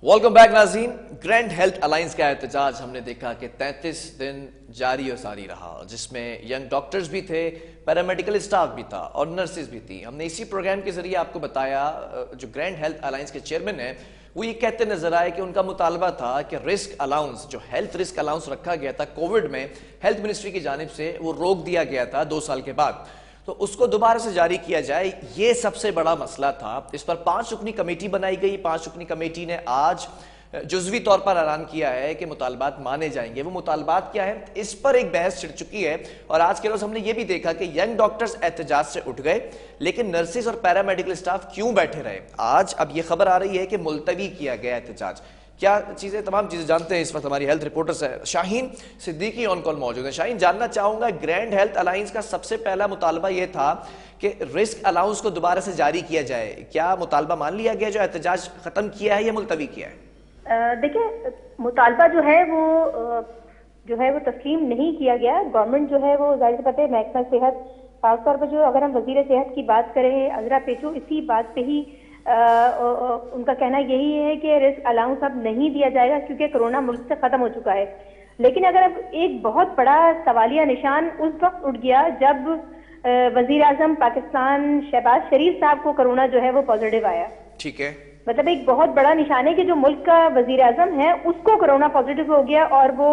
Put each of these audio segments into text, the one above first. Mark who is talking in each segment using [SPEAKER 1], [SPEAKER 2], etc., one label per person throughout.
[SPEAKER 1] Welcome back नाज़रीन। Grand health alliance का एहतजाज हमने देखा कि 33 दिन जारी और सारी रहा, जिसमें यंग डॉक्टर्स भी थे, पैरामेडिकल स्टाफ भी था और नर्सेज भी थी। हमने इसी प्रोग्राम के जरिए आपको बताया जो ग्रैंड हेल्थ अलायंस के चेयरमैन हैं वो ये कहते नजर आए कि उनका मुतालबा था कि रिस्क अलाउंस, जो हेल्थ रिस्क अलाउंस रखा गया था कोविड में हेल्थ मिनिस्ट्री की जानिब से, वो रोक दिया गया था 2 साल के बाद, तो उसको दोबारा से जारी किया जाए। ये सबसे बड़ा मसला था। इस पर 5 रुकनी कमेटी बनाई गई। 5 रुकनी कमेटी ने आज जुज़वी तौर पर ऐलान किया है कि मुतालबात माने जाएंगे। वो मुतालबात क्या है, इस पर एक बहस छिड़ चुकी है और आज के रोज हमने ये भी देखा कि यंग डॉक्टर्स एहतजाज से उठ गए, लेकिन नर्सेज और पैरामेडिकल स्टाफ क्यों बैठे रहे। आज अब ये खबर आ रही है कि मुलतवी किया गया एहतजाज। क्या चीजें, तमाम चीजें जानते हैं इस वक्त हमारी health reporter Shaheen Siddiqui on call मौजूद है। शाहीन, जानना चाहूंगा, ग्रैंड हेल्थ अलायंस का सबसे पहला मुतालबा यह था कि रिस्क अलाउंस को दोबारा से जारी किया जाए। क्या मुतालबा मान लिया गया, जो एहतजाज खत्म किया है या मुलतवी किया है?
[SPEAKER 2] देखिए, मुतालबा जो है वो तस्लीम नहीं किया गया। गवर्नमेंट जो है वो जाहिर सी बात है महकमा सेहत, खासतौर पर जो अगर हम वजीर सेहत की बात करें अजरा पेचो, इसी बात पे ही उनका कहना यही है कि रिस्क अलाउंस अब नहीं दिया जाएगा क्योंकि कोरोना मुल्क से खत्म हो चुका है। लेकिन अगर अब एक बहुत बड़ा सवालिया निशान उस वक्त उठ गया जब वजीर आजम पाकिस्तान शहबाज शरीफ साहब को कोरोना जो है वो पॉजिटिव आया।
[SPEAKER 1] ठीक है,
[SPEAKER 2] मतलब एक बहुत बड़ा निशान है कि जो मुल्क का वजीर आजम है उसको कोरोना पॉजिटिव हो गया और वो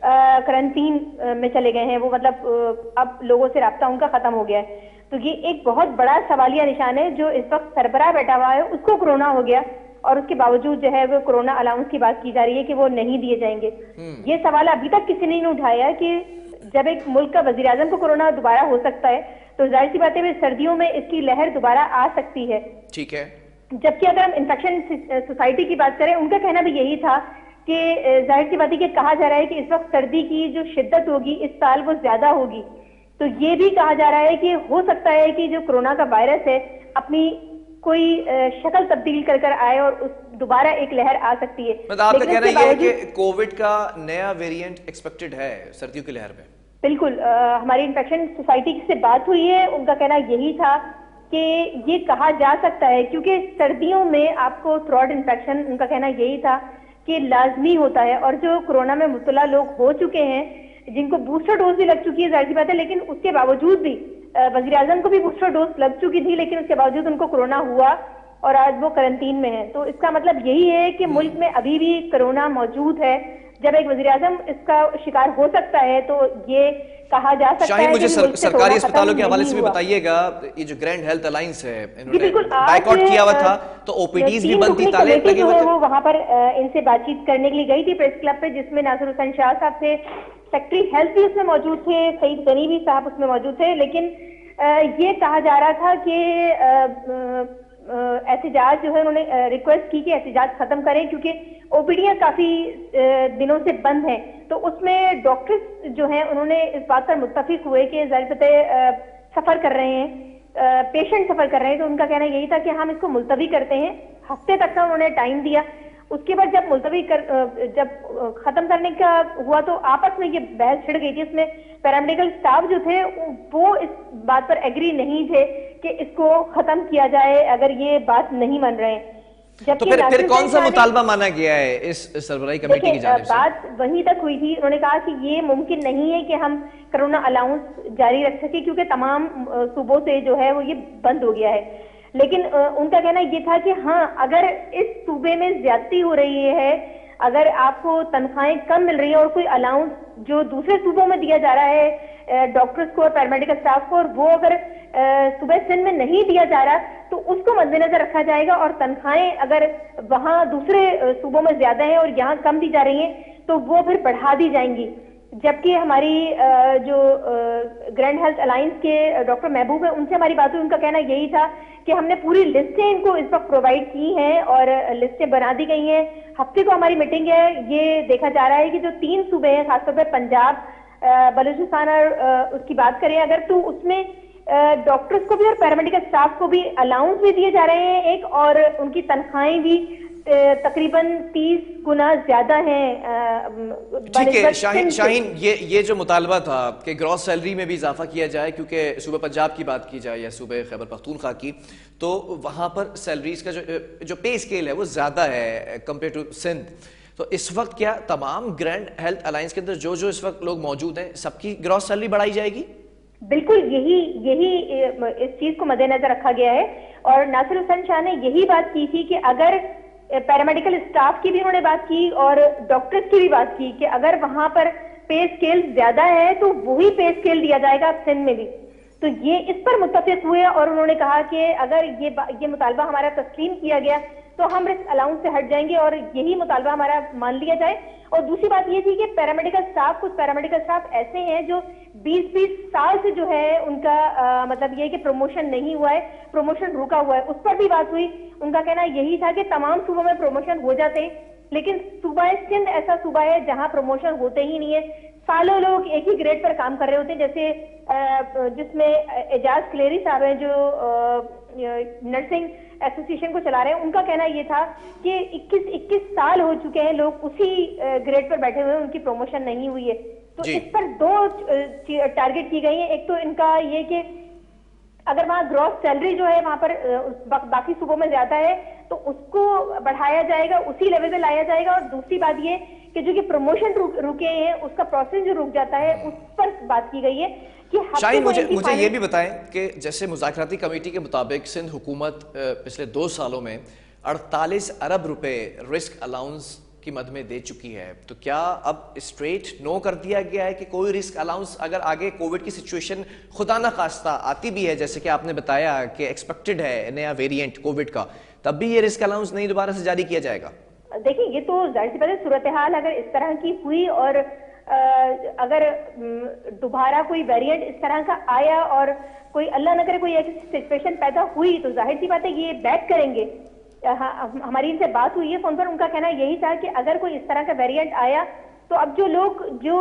[SPEAKER 2] क्वारंटीन में चले गए हैं। वो मतलब अब लोगों से राब्ता उनका खत्म हो गया है। तो ये एक बहुत बड़ा सवालिया निशान है। जो इस वक्त सरबराह बैठा हुआ है उसको कोरोना हो गया और उसके बावजूद जो है वो कोरोना अलाउंस की बात की जा रही है कि वो नहीं दिए जाएंगे। ये सवाल अभी तक किसी ने नहीं उठाया कि जब एक मुल्क का वजीर आजम को कोरोना दोबारा हो सकता है तो जाहिर सी बात है सर्दियों में इसकी लहर दोबारा आ सकती है।
[SPEAKER 1] ठीक है।
[SPEAKER 2] जबकि अगर हम इन्फेक्शन सोसाइटी की बात करें, उनका कहना भी यही था कि जाहिर सी बात है कि कहा जा रहा है कि इस वक्त सर्दी की जो शिद्दत होगी इस साल वो ज्यादा होगी। तो ये भी कहा जा रहा है कि हो सकता है कि जो कोरोना का वायरस है अपनी कोई शक्ल तब्दील कर कर आए और उस दोबारा एक लहर आ सकती है।
[SPEAKER 1] मतलब आपका कहना यह है कि कोविड का नया वेरिएंट एक्सपेक्टेड है सर्दियों की लहर में?
[SPEAKER 2] बिल्कुल। हमारी इन्फेक्शन सोसाइटी से बात हुई है, उनका कहना यही था कि ये कहा जा सकता है क्योंकि सर्दियों में आपको थ्रोट इन्फेक्शन, उनका कहना यही था कि लाजमी होता है। और जो कोरोना में मुब्तला लोग हो चुके हैं, जिनको बूस्टर डोज भी लग चुकी है, जाहिर सी बात है, लेकिन उसके बावजूद भी वजीर आजम को भी बूस्टर डोज लग चुकी थी, लेकिन उसके बावजूद उनको कोरोना हुआ और आज वो क्वारंटीन में है। तो इसका मतलब यही है कि मुल्क में अभी भी कोरोना मौजूद है। जब एक वजीर आजम इसका शिकार हो सकता है तो ये कहा जा सकता है।
[SPEAKER 1] मुझे सरकारी अस्पतालों के हवाले से भी बताइएगा, ये जो ग्रैंड हेल्थ अलायंस है इन्होंने बायकॉट किया हुआ था तो ओपीडीज भी बंद थी, ताले लगे हुए थे।
[SPEAKER 2] वो वहां पर इनसे बातचीत करने के लिए गई थी प्रेस क्लब पे, जिसमें नासिर हुसैन शाह साहब थे, सेक्रेटरी हेल्थ भी उसमें मौजूद थे, सईद गनी भी साहब उसमें मौजूद थे। लेकिन ये कहा जा रहा था कि एहतजाज जो है उन्होंने रिक्वेस्ट की कि एहतजाज खत्म करें क्योंकि ओपीडीयां काफी दिनों से बंद हैं। तो उसमें डॉक्टर्स जो हैं उन्होंने इस बात पर मुत्तफिक हुए कि जाहिर सफर कर रहे हैं, पेशेंट सफर कर रहे हैं, तो उनका कहना यही था कि हम इसको मुलतवी करते हैं। हफ्ते तक का उन्होंने टाइम दिया। उसके बाद जब मुलतवी जब खत्म करने का हुआ तो आपस में ये बहस छिड़ गई थी। इसमें पैरामेडिकल स्टाफ जो थे वो इस बात पर एग्री नहीं थे कि इसको खत्म किया जाए अगर ये बात नहीं मान रहे हैं।
[SPEAKER 1] तो फिर कौन सा मुतालबा माना गया है इस सरबराही कमेटी की जानिब से?
[SPEAKER 2] बात वहीं तक हुई थी। उन्होंने कहा कि ये मुमकिन नहीं है कि हम कोरोना अलाउंस जारी रख सके क्योंकि तमाम सूबों से जो है वो ये बंद हो गया है। लेकिन उनका कहना ये था कि हाँ, अगर इस सूबे में ज्यादती हो रही है, अगर आपको तनख्वाहें कम मिल रही है और कोई अलाउंस जो दूसरे सूबों में दिया जा रहा है डॉक्टर्स को और पैरामेडिकल स्टाफ को, और वो अगर सूबे सिंध में नहीं दिया जा रहा तो उसको मद्देनजर रखा जाएगा। और तनख्वाहें अगर वहाँ दूसरे सूबों में ज्यादा है और यहाँ कम दी जा रही हैं तो वो फिर बढ़ा दी जाएंगी। जबकि हमारी जो ग्रैंड हेल्थ अलायंस के डॉक्टर महबूब है, उनसे हमारी बात हुई। उनका कहना यही था कि हमने पूरी लिस्टें इनको इस वक्त प्रोवाइड की हैं और लिस्टें बना दी गई हैं। हफ्ते को हमारी मीटिंग है। ये देखा जा रहा है कि जो 3 सूबे हैं, खासतौर पर पंजाब, बलूचिस्तान और उसकी बात करें अगर, तो उसमें डॉक्टर्स को भी और पैरामेडिकल स्टाफ को भी अलाउंस भी दिए जा रहे हैं एक, और उनकी तनख्वाहें भी तकरीबन 30 गुना ज्यादा हैं
[SPEAKER 1] ठीक है
[SPEAKER 2] बनिस्बत
[SPEAKER 1] शाहीन,
[SPEAKER 2] सिंध के।
[SPEAKER 1] शाहीन ये जो मुतालबा था कि ग्रॉस सैलरी में भी इजाफा किया जाए, क्योंकि सूबे पंजाब की बात की जाए या सूबे खैबर पख्तूनख्वा की, तो वहाँ पर सैलरीज का जो पे स्केल है वो ज़्यादा है कंपेयर टू सिंध। तो इस वक्त क्या तमाम ग्रैंड हेल्थ अलायंस के अंदर जो जो इस वक्त लोग मौजूद हैं सबकी ग्रॉस सैलरी बढ़ाई जाएगी?
[SPEAKER 2] बिल्कुल यही इस चीज को मद्देनजर रखा गया है। और नासिर हुसैन शाह ने यही बात की थी कि अगर पैरामेडिकल स्टाफ की भी उन्होंने बात की और डॉक्टर्स की भी बात की कि अगर वहां पर पे स्केल ज्यादा है तो वही पे स्केल दिया जाएगा सिंध में भी। तो ये इस पर मुत्तफिक हुए और उन्होंने कहा कि अगर ये मुतालबा हमारा तस्लीम किया गया तो हम रिस्क अलाउंस से हट जाएंगे और यही मुतालबा हमारा मान लिया जाए। और दूसरी बात ये थी कि कुछ पैरामेडिकल स्टाफ ऐसे हैं जो 20-20 साल से जो है उनका मतलब ये है कि प्रमोशन नहीं हुआ है, प्रमोशन रुका हुआ है, उस पर भी बात हुई। उनका कहना यही था कि तमाम सूबों में प्रमोशन हो जाते हैं, लेकिन सूबा सिंध ऐसा सूबा है जहां प्रमोशन होते ही नहीं है। सालों लोग एक ही ग्रेड पर काम कर रहे होते हैं, जैसे जिसमें एजाज क्लेरी साहब हैं जो नर्सिंग एसोसिएशन को चला रहे हैं। उनका कहना ये था कि 21 साल हो चुके हैं लोग उसी ग्रेड पर बैठे हुए हैं, उनकी प्रमोशन नहीं हुई है। तो इस पर दो टारगेट की गई है। एक तो इनका ये कि अगर वहाँ ग्रॉस सैलरी जो है वहां पर बाकी सूबों में ज्यादा है तो उसको बढ़ाया जाएगा, उसी लेवल पे लाया जाएगा। और दूसरी बात ये कि जो कि प्रमोशन रुके हैं उसका प्रोसेस जो रुक जाता है उस पर बात की गई है कि
[SPEAKER 1] शाहीन मुझे ये भी बताएं कि जैसे मुज़ाकराती कमेटी के मुताबिक सिंध हुकूमत पिछले 2 सालों में 48 अरब रुपए रिस्क अलाउंस की मद में दे चुकी है, तो क्या अब स्ट्रेट नो कर दिया गया है कि कोई रिस्क अलाउंस अगर आगे कोविड की सिचुएशन खुदा न खास्ता आती भी है, जैसे कि आपने बताया कि एक्सपेक्टेड है नया वेरिएंट कोविड का, तब भी ये रिस्क अलाउंस नहीं दोबारा से जारी किया जाएगा?
[SPEAKER 2] देखिए ये तो जाहिर सी बात है, सूरत हाल अगर इस तरह की हुई और अगर दोबारा कोई वेरिएंट इस तरह का आया और कोई अल्लाह न करे कोई ऐसी सिचुएशन पैदा हुई तो जाहिर सी बात है ये बैक करेंगे। हमारी इनसे बात हुई है फोन पर, उनका कहना यही था कि अगर कोई इस तरह का वेरिएंट आया तो अब जो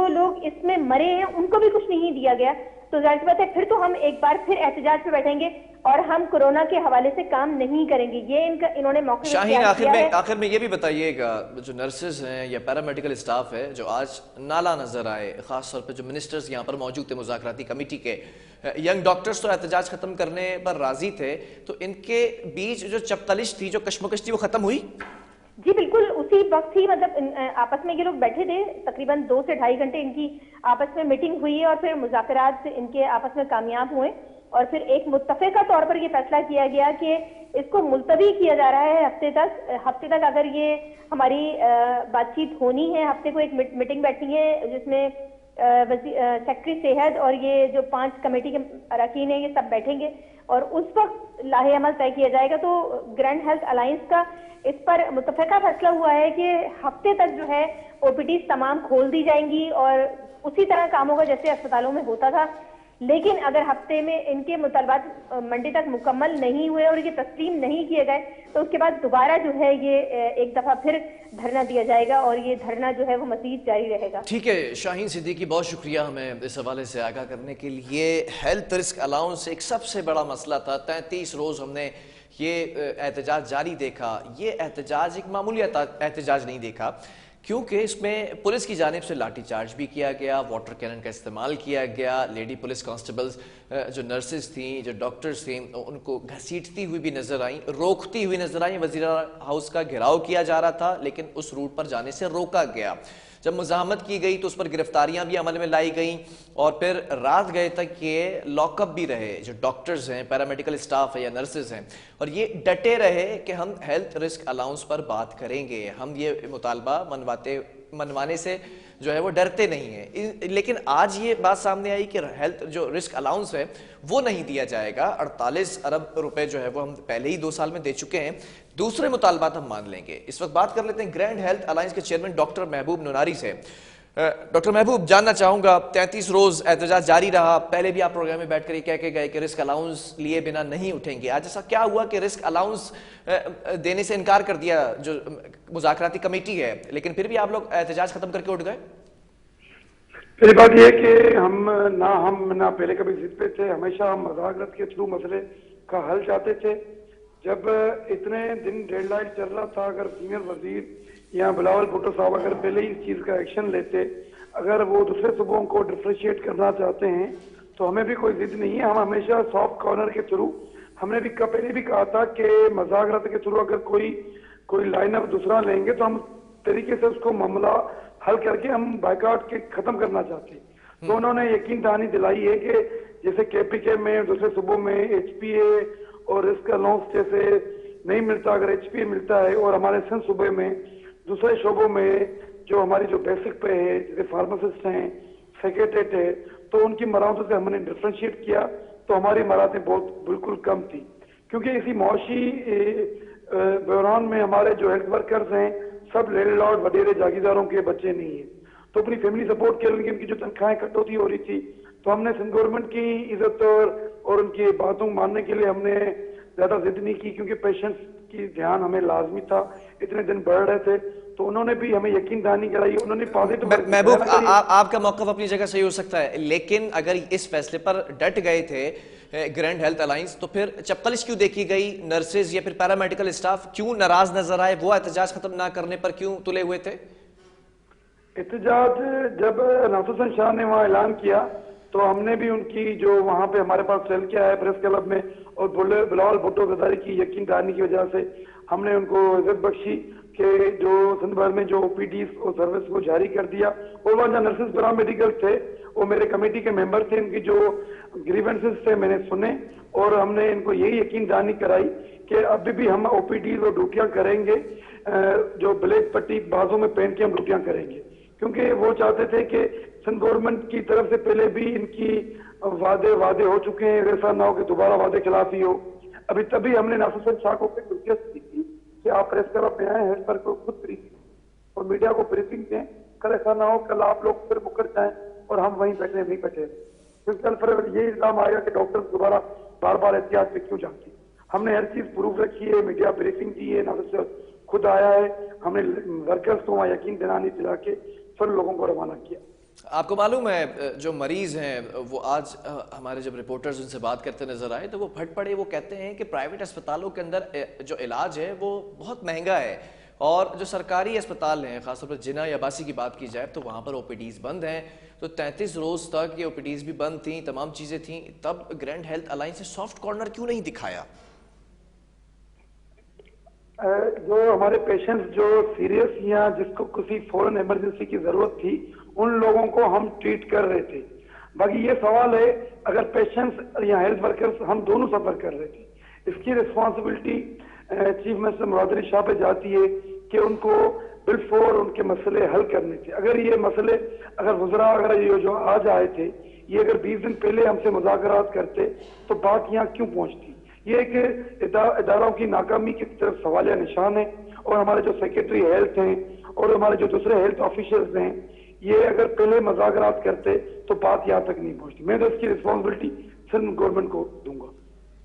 [SPEAKER 2] लोग इसमें मरे हैं उनको भी कुछ नहीं दिया गया, तो जाहिर सी बात है फिर तो हम एक बार फिर एहतजाज पे बैठेंगे और हम कोरोना के हवाले से काम नहीं करेंगे। ये इन्होंने मौके
[SPEAKER 1] शाहीन आखिर में ये भी बताइएगा, जो नर्सेज हैं या पैरामेडिकल स्टाफ है जो आज नाला नजर आए, खास तौर पे जो मिनिस्टर्स यहाँ पर मौजूद थे मुज़ाकराती कमेटी के, यंग डॉक्टर्स तो एहतजाज खत्म करने पर राजी थे, तो इनके बीच जो चपतलिश थी, जो कश्मकश थी, वो खत्म हुई?
[SPEAKER 2] जी बिल्कुल, उसी वक्त ही मतलब आपस में ये लोग बैठे थे, तकरीबन 2 से ढाई घंटे इनकी आपस में मीटिंग हुई है और फिर मुज़ाकरात इनके आपस में कामयाब हुए और फिर एक मुत्तफ़िका तौर पर ये फैसला किया गया कि इसको मुलतवी किया जा रहा है हफ्ते तक अगर ये हमारी बातचीत होनी है, हफ्ते को एक मीटिंग बैठनी है जिसमें सेक्रेटरी सेहत और ये जो 5 कमेटी के अरकान हैं ये सब बैठेंगे और उस वक्त लाहे अमल तय किया जाएगा। तो ग्रैंड हेल्थ अलायंस का इस पर मुत्तफ़िका फैसला हुआ है कि हफ्ते तक जो है ओपीडी तमाम खोल दी जाएंगी और उसी तरह काम होगा जैसे अस्पतालों में होता था। लेकिन अगर हफ्ते में इनके मुतालबात मंडे तक मुकम्मल नहीं हुए और ये तस्लीम नहीं किए गए तो उसके बाद दोबारा जो है ये एक दफा फिर धरना दिया जाएगा और ये धरना जो है वो मजीद जारी रहेगा।
[SPEAKER 1] ठीक है शाहीन सिद्दीकी, बहुत शुक्रिया हमें इस हवाले से आगाह करने के लिए। हेल्थ रिस्क अलाउंस एक सबसे बड़ा मसला था, 33 रोज हमने ये एहतजाज जारी देखा। ये एहतजाज एक मामूली एहतजाज नहीं देखा, क्योंकि इसमें पुलिस की जानिब से लाठी चार्ज भी किया गया, वाटर कैनन का इस्तेमाल किया गया, लेडी पुलिस कांस्टेबल्स जो नर्सेज थी, जो डॉक्टर्स थी, उनको घसीटती हुई भी नजर आई, रोकती हुई नजर आई। वज़ीर हाउस का घेराव किया जा रहा था लेकिन उस रूट पर जाने से रोका गया। जब मुज़ाहमत की गई तो उस पर गिरफ्तारियां भी अमल में लाई गई और फिर रात गए तक ये लॉकअप भी रहे, जो डॉक्टर्स हैं, पैरामेडिकल स्टाफ है या नर्सेज हैं, और ये डटे रहे कि हम हेल्थ रिस्क अलाउंस पर बात करेंगे, हम ये मुतालबा मनवाने से जो है वो डरते नहीं है। लेकिन आज ये बात सामने आई कि हेल्थ जो रिस्क अलाउंस है वो नहीं दिया जाएगा। 48 अरब रुपए जो है वो हम पहले ही 2 साल में दे चुके हैं, दूसरे मुतालबात हम मान लेंगे। इस वक्त बात कर लेते हैं ग्रैंड हेल्थ अलायंस के चेयरमैन डॉक्टर महबूब नुनारी से। डॉक्टर महबूब, जानना चाहूंगा, 33 रोज एहतजाज जारी रहा, पहले भी आप प्रोग्राम में बैठ कर ये कह के गए कि रिस्क अलाउंस लिए बिना नहीं उठेंगे, आज ऐसा क्या हुआ कि रिस्क अलाउंस देने से इनकार कर दिया जो मुज़ाकराती कमेटी है, लेकिन फिर भी आप लोग एहतजाज खत्म करके उठ गए?
[SPEAKER 3] पहली बात यह कि हम ना पहले कभी जिद पे थे, हमेशा हम मुज़ाकरात के थ्रू मसले का हल चाहते थे। جب اتنے دن ڈیڈ لائن چل رہا تھا، اگر سینئر وزیر یا بلاول بھٹو صاحب اگر پہلے ہی اس چیز کا ایکشن لیتے، اگر وہ دوسرے صوبوں کو ڈفرینشیٹ کرنا چاہتے ہیں تو ہمیں بھی کوئی ضد نہیں ہے. ہم ہمیشہ سافٹ کارنر کے تھرو، ہم نے بھی پہلے بھی کہا تھا کہ مذاکرات کے تھرو اگر کوئی لائن اپ دوسرا لیں گے تو ہم طریقے سے اس کو معاملہ حل کر کے ہم بائیکاٹ کے ختم کرنا چاہتے ہیں. تو انہوں نے یقین دہانی دلائی ہے کہ جیسے کے پی کے میں دوسرے صوبوں میں ایچ پی اے اور رسک الاؤنس جیسے نہیں ملتا، اگر ایچ پی اے ملتا ہے، اور ہمارے سندھ صوبے میں دوسرے شعبوں میں جو ہماری جو بیسک پہ ہے جیسے فارماسسٹ ہیں، سیکریٹریٹ ہے، تو ان کی مراحتوں سے ہم نے ڈفرینشیٹ کیا تو ہماری مراحتیں بہت بالکل کم تھی. کیونکہ اسی معاشی بحران میں ہمارے جو ہیلتھ ورکرز ہیں سب لینڈ لارڈ وڈیرے جاگیرداروں کے بچے نہیں ہیں، تو اپنی فیملی سپورٹ کے لیے ان کی جو تنخواہیں کٹوتی ہو رہی تھی تو ہم نے سندھ گورنمنٹ کی عزت اور ان کی باتوں ماننے کے لیے ہم نے زیادہ ضد نہیں کی، کیونکہ پیشنٹس کی دھیان ہمیں لازمی تھا، اتنے دن بڑھ رہے تھے. تو انہوں نے بھی ہمیں یقین دہانی کرائی، انہوں نے پازیٹو.
[SPEAKER 1] محبوب آپ کا موقف اپنی جگہ صحیح ہو سکتا ہے، لیکن اگر اس فیصلے پر ڈٹ گئے تھے گرینڈ ہیلتھ الائنس تو پھر چپقلش کیوں دیکھی گئی؟ نرسز یا پھر پیرامیڈیکل اسٹاف کیوں ناراض نظر آئے؟ وہ احتجاج ختم نہ کرنے پر کیوں تلے ہوئے تھے؟
[SPEAKER 3] احتجاج جب ناصر حسین شاہ نے وہاں اعلان کیا تو ہم نے بھی ان کی جو وہاں پہ ہمارے پاس چل کے آیا پریس کلب میں، اور بلاول بھٹو غداری کی یقین دہانی کی وجہ سے ہم نے ان کو عزت بخشی کہ جو سندھ بھر میں جو او پی ڈیز اور سروس کو جاری کر دیا. اور وہاں جو نرسز پیرامیڈیکل تھے وہ میرے کمیٹی کے ممبر تھے، ان کی جو گریونسز تھے میں نے سنے، اور ہم نے ان کو یہی یقین دہانی کرائی کہ ابھی بھی ہم او پی ڈیز اور ڈیوٹیاں کریں گے، جو بلیک پٹی بازوں میں پہن کے ہم ڈیوٹیاں کریں گے. کیونکہ وہ چاہتے تھے کہ سندھ گورنمنٹ کی طرف سے پہلے بھی ان کی وعدے ہو چکے ہیں، ایسا نہ ہو کہ دوبارہ وعدے خلافی ہو. ابھی تبھی ہم نے ناصر حسین شاہ کو ریکویسٹ کی تھی کہ آپ پریس کلب میں آئیں، ہیلتھ پر کو خود بریفنگ اور میڈیا کو بریفنگ دیں. کل ایسا نہ ہو کل آپ لوگ پھر مکر جائیں اور ہم وہیں بیٹھے نہیں بیٹھے. کیونکہ کل پھر یہ الزام آئے گا کہ ڈاکٹر دوبارہ بار بار احتیاط پہ کیوں جاتے. ہم نے ہر چیز پروف رکھی ہے، میڈیا بریفنگ دی ہے، ناصر سے خود آیا ہے، ہم نے ورکرز کو وہاں یقین دہانی دلا کے سب لوگوں کو روانہ کیا.
[SPEAKER 1] آپ کو معلوم ہے جو مریض ہیں وہ آج ہمارے جب رپورٹرز ان سے بات کرتے نظر آئے تو وہ پھٹ پڑے، وہ کہتے ہیں کہ پرائیویٹ اسپتالوں کے اندر جو علاج ہے وہ بہت مہنگا ہے، اور جو سرکاری اسپتال ہیں خاص طور پر جناح یا باسی کی بات کی جائے تو وہاں پر او پی ڈیز بند ہیں. تو 33 روز تک یہ او پی ڈیز بھی بند تھیں، تمام چیزیں تھیں، تب گرینڈ ہیلتھ الائنس نے سافٹ کارنر کیوں نہیں دکھایا؟
[SPEAKER 3] جو ہمارے پیشنٹس جو سیریس یا جس کو کسی فوراً ایمرجنسی کی ضرورت تھی ان لوگوں کو ہم ٹریٹ کر رہے تھے. باقی یہ سوال ہے اگر پیشنٹس یا ہیلتھ ورکرز ہم دونوں سفر کر رہے تھے، اس کی رسپانسبلٹی چیف منسٹر مراد علی شاہ پہ جاتی ہے کہ ان کو بالفور ان کے مسئلے حل کرنے تھے. اگر یہ مسئلے وزراء اگر یہ جو آج آئے تھے یہ اگر 20 دن پہلے ہم سے مذاکرات کرتے تو بات یہاں کیوں پہنچتی؟ یہ ایک اداروں کی ناکامی کی طرف سوالیہ نشان ہے. اور ہمارے جو سیکریٹری ہیلتھ ہیں اور ہمارے جو دوسرے ہیلتھ آفیشرز ہیں یہ اگر پہلے مذاکرات کرتے تو بات یہاں تک نہیں پہنچتی. میں تو اس کی رسپانسبلٹی سندھ گورنمنٹ کو دوں گا.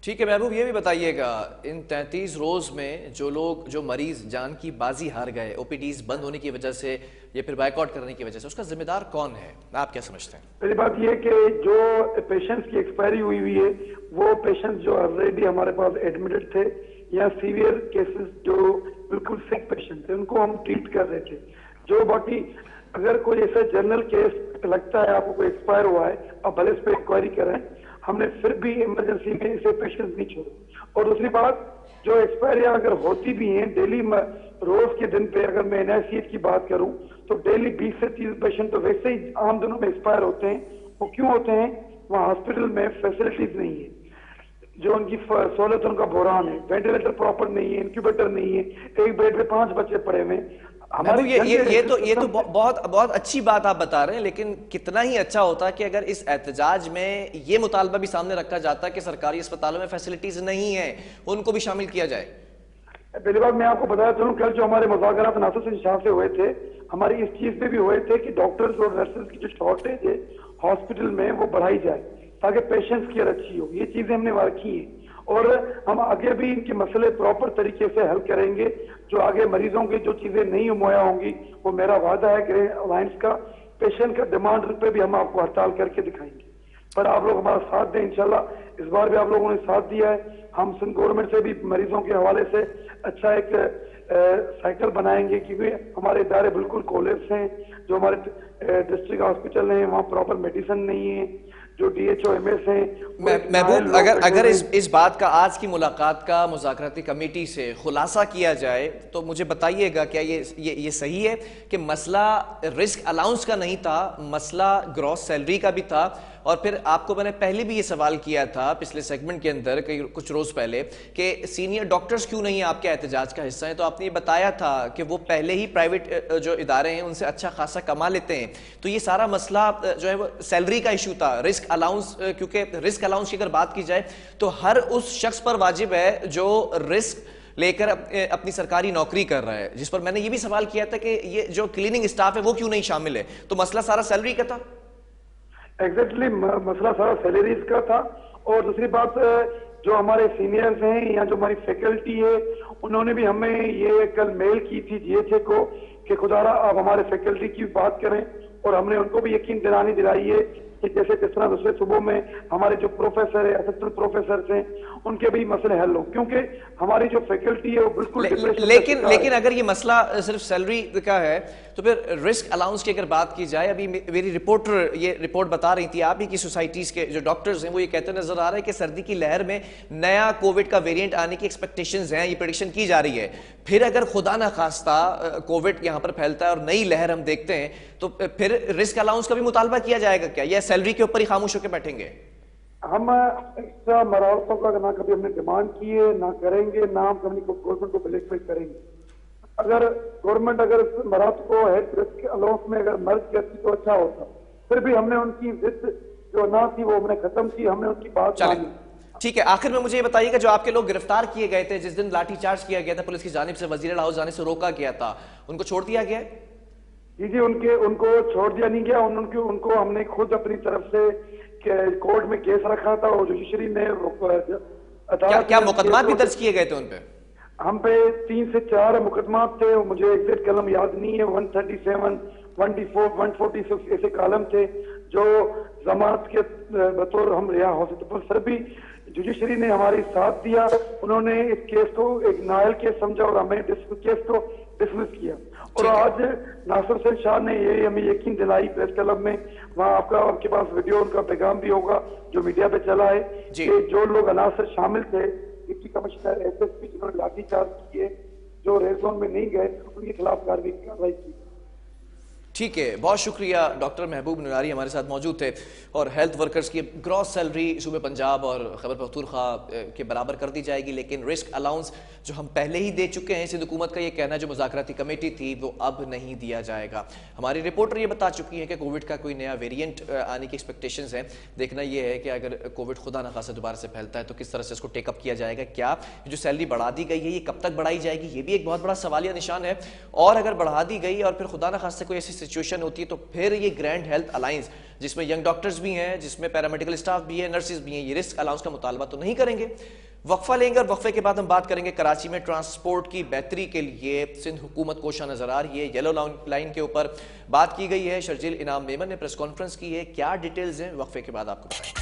[SPEAKER 1] ٹھیک ہے محبوب، یہ بھی بتائیے گا ان 33 روز میں جو مریض جان کی بازی ہار گئے او پی ڈیز بند ہونے کی وجہ سے یا پھر بائیک آؤٹ کرنے کی وجہ سے، اس کا ذمہ دار کون ہے؟ آپ کیا سمجھتے ہیں؟
[SPEAKER 3] پہلی بات یہ کہ جو پیشنٹس کی ایکسپائری ہوئی ہے وہ پیشنٹس جو آلریڈی ہمارے پاس ایڈمٹڈ تھے یا سیویئر کیسز جو بالکل سک پیشنٹ تھے ان کو ہم ٹریٹ کر رہے تھے. جو باقی اگر کوئی ایسا جنرل کیس لگتا ہے آپ کو کوئی ایکسپائر ہوا ہے آپ بھلے اس پہ انکوائری کریں، ہم نے پھر بھی ایمرجنسی میں اسے پیشنٹ نہیں چھوڑے. اور دوسری بات جو ایکسپائریاں اگر ہوتی بھی ہیں ڈیلی روز کے دن پہ اگر میں این آئی سی ایچ کی بات کروں تو ڈیلی 20 سے 30 پیشنٹ تو ویسے ہی عام دنوں میں ایکسپائر ہوتے ہیں. وہ کیوں ہوتے ہیں؟ وہاں ہاسپٹل میں فیسلٹیز نہیں ہے، جو ان کی سہولت ان کا بحران ہے، وینٹیلیٹر پراپر نہیں ہے، انکیوبیٹر نہیں ہے، ایک بیڈ پہ 5 بچے پڑے ہوئے.
[SPEAKER 1] یہ تو بہت اچھی بات آپ بتا رہے ہیں، لیکن کتنا ہی اچھا ہوتا کہ اگر اس احتجاج میں یہ مطالبہ بھی سامنے رکھا جاتا کہ سرکاری اسپتالوں میں فیسلٹیز نہیں ہیں ان کو بھی شامل کیا جائے.
[SPEAKER 3] پہلی بات میں آپ کو بتایا چلوں کل جو ہمارے مذاکرات ناصر حسین شاہ سے ہوئے تھے ہماری اس چیز پہ بھی ہوئے تھے کہ ڈاکٹرز اور نرسز کی جو شارٹیج ہے ہاسپٹل میں وہ بڑھائی جائے تاکہ پیشنٹس کیئر اچھی ہو. یہ چیزیں ہم نے رکھی ہیں اور ہم آگے بھی ان کے مسئلے پراپر طریقے سے حل کریں گے. جو آگے مریضوں کی جو چیزیں نہیں مہیا ہوں گی وہ میرا وعدہ ہے کہ الائنس کا پیشنٹ کا ڈیمانڈ پہ بھی ہم آپ کو ہڑتال کر کے دکھائیں گے. پر آپ لوگ ہمارا ساتھ دیں انشاءاللہ. اس بار بھی آپ لوگوں نے ساتھ دیا ہے ہم سندھ گورنمنٹ سے بھی مریضوں کے حوالے سے اچھا ایک سائیکل بنائیں گے، کیونکہ ہمارے ادارے بالکل کولیپس ہیں. جو ہمارے ڈسٹرکٹ ہاسپٹل ہیں وہاں پراپر میڈیسن نہیں ہے. جو D H O M S ہیں.
[SPEAKER 1] محبوب، اگر اس بات کا آج کی ملاقات کا مذاکراتی کمیٹی سے خلاصہ کیا جائے تو مجھے بتائیے گا کیا یہ صحیح ہے کہ مسئلہ رسک الاؤنس کا نہیں تھا، مسئلہ گراس سیلری کا بھی تھا؟ اور پھر آپ کو میں نے پہلے بھی یہ سوال کیا تھا پچھلے سیگمنٹ کے اندر کچھ روز پہلے کہ سینئر ڈاکٹرز کیوں نہیں آپ کے احتجاج کا حصہ ہیں، تو آپ نے یہ بتایا تھا کہ وہ پہلے ہی پرائیویٹ جو ادارے ہیں ان سے اچھا خاصا کما لیتے ہیں. تو یہ سارا مسئلہ جو ہے وہ سیلری کا ایشو تھا، رسک الاؤنس. کیونکہ رسک الاؤنس کی اگر بات کی جائے تو ہر اس شخص پر واجب ہے جو رسک لے کر اپنی سرکاری نوکری کر رہا ہے، جس پر میں نے یہ بھی سوال کیا تھا کہ یہ جو کلیننگ اسٹاف ہے وہ کیوں نہیں شامل ہے. تو مسئلہ سارا سیلری کا تھا.
[SPEAKER 3] ایگزیکٹلی مسئلہ سارا سیلریز کا تھا. اور دوسری بات، جو ہمارے سینئرز ہیں یا جو ہماری فیکلٹی ہے انہوں نے بھی ہمیں یہ کل میل کی تھی جی ایچ اے کو کہ خدا را آپ ہمارے فیکلٹی کی بات کریں. اور ہم نے ان کو بھی یقین دلانی دلائی ہے کہ جیسے کس طرح دوسرے صوبوں میں ہمارے جو پروفیسر ہیں، اسسٹنٹ پروفیسرز ہیں، ان کے بھی مسئلے حل ہو. کیونکہ ہماری جو فیکلٹی ہے وہ بالکل
[SPEAKER 1] لیکن اگر یہ مسئلہ صرف سیلری کا ہے تو پھر رسک الاؤنس کی اگر بات کی جائے، ابھی میری رپورٹر یہ رپورٹ بتا رہی تھی آپ ہی کی سوسائٹیز کے جو ڈاکٹرز ہیں وہ یہ کہتے نظر آ رہا ہے کہ سردی کی لہر میں نیا کووڈ کا ویریئنٹ آنے کی ایکسپیکٹیشنز ہیں، یہ پریڈکشن کی جا رہی ہے. پھر اگر خدا نہ خواستہ کووڈ یہاں پر پھیلتا ہے اور نئی لہر ہم دیکھتے ہیں تو پھر رسک الاؤنس کا بھی مطالبہ کیا جائے گا کیا، یا سیلری کے اوپر ہی خاموش ہو کے بیٹھیں گے؟
[SPEAKER 3] ہم ایکسٹرا مراحتوں کا نہ کبھی ہم نے ڈیمانڈ کی ہے، نہ کریں گے، نہ ہم کبھی گورنمنٹ کو بلیک میل کریں گے. اگر گورنمنٹ اگر مراحت کو ہیلتھ رسک الاؤنس میں اگر مرج کرتی تو اچھا ہوتا. پھر بھی ہم نے ان کی ضد جو نہ تھی وہ ہم نے ختم کی، ہم نے ان کی بات مانی.
[SPEAKER 1] ٹھیک ہے، آخر میں مجھے یہ بتائیے کہ جو آپ کے لوگ گرفتار کیے گئے تھے جس دن لاٹھی چارج کیا گیا تھا پولیس کی جانب سے، وزیر اعلیٰ ہاؤس جانے سے روکا گیا تھا، ان کو چھوڑ دیا گیا ہے؟
[SPEAKER 3] جی ان کو چھوڑ دیا نہیں گیا. ان کو ہم نے خود اپنی طرف سے کورٹ میں کیس رکھا تھا اور جوڈیشری نے
[SPEAKER 1] کیا مقدمات بھی درج کیے گئے تھے ان پہ؟
[SPEAKER 3] ہم پہ 3 سے 4 مقدمات تھے، مجھے ایگزیکٹ کلم یاد نہیں ہے. 137 144 146 ایسے کالم تھے جو ضمانت کے بطور ہم رہا ہو سکتے. پر سر بھی جوڈیشری نے ہماری ساتھ دیا، انہوں نے اس کیس کو ایک نائل کیس سمجھا اور ہمیں کیس کو ڈسمس کیا. اور آج ناصر حسین شاہ نے یہ ہمیں یقین دلائی پریس کلب میں، وہاں آپ کے پاس ویڈیو ان کا پیغام بھی ہوگا جو میڈیا پہ چلا ہے، کہ جو لوگ عناصر شامل تھے deputy commissioner S S P جنہوں نے لاٹھی چارج کیے جو ریڈ زون میں نہیں گئے ان کے خلاف کارروائی کی.
[SPEAKER 1] ٹھیک ہے، بہت شکریہ. ڈاکٹر محبوب نناری ہمارے ساتھ موجود تھے. اور ہیلتھ ورکرز کی گراس سیلری صوبہ پنجاب اور خیبر پختونخوا کے برابر کر دی جائے گی، لیکن رسک الاؤنس جو ہم پہلے ہی دے چکے ہیں، سندھ حکومت کا یہ کہنا جو مذاکراتی کمیٹی تھی وہ اب نہیں دیا جائے گا. ہماری رپورٹر یہ بتا چکی ہے کہ کووڈ کا کوئی نیا ویریئنٹ آنے کی ایکسپیکٹیشنز ہیں. دیکھنا یہ ہے کہ اگر کووڈ خدا نخواستہ دوبارہ سے پھیلتا ہے تو کس طرح سے اس کو ٹیک اپ کیا جائے گا. کیا جو سیلری بڑھا دی گئی ہے یہ کب تک بڑھائی جائے گی، یہ بھی ایک بہت بڑا سوالیہ نشان ہے. اور اگر بڑھا دی گئی اور پھر خدا نخواستہ کوئی ایسی سچویشن ہوتی ہے تو پھر یہ گرینڈ ہیلتھ الائنس جس میں ینگ ڈاکٹرز بھی ہیں، جس میں پیرامیڈیکل اسٹاف بھی ہے، نرسز بھی ہیں، یہ رسک الاؤنس کا مطالبہ تو نہیں کریں گے. وقفہ لیں گے اور وقفے کے بعد ہم بات کریں گے کراچی میں ٹرانسپورٹ کی بہتری کے لیے سندھ حکومت کوشاں نظر آ رہی ہے. یلو لائن کے اوپر بات کی گئی ہے، شرجیل انعام میمن نے پریس کانفرنس کی ہے. کیا ڈیٹیلز ہیں وقفے کے بعد آپ کو بتائیں گے.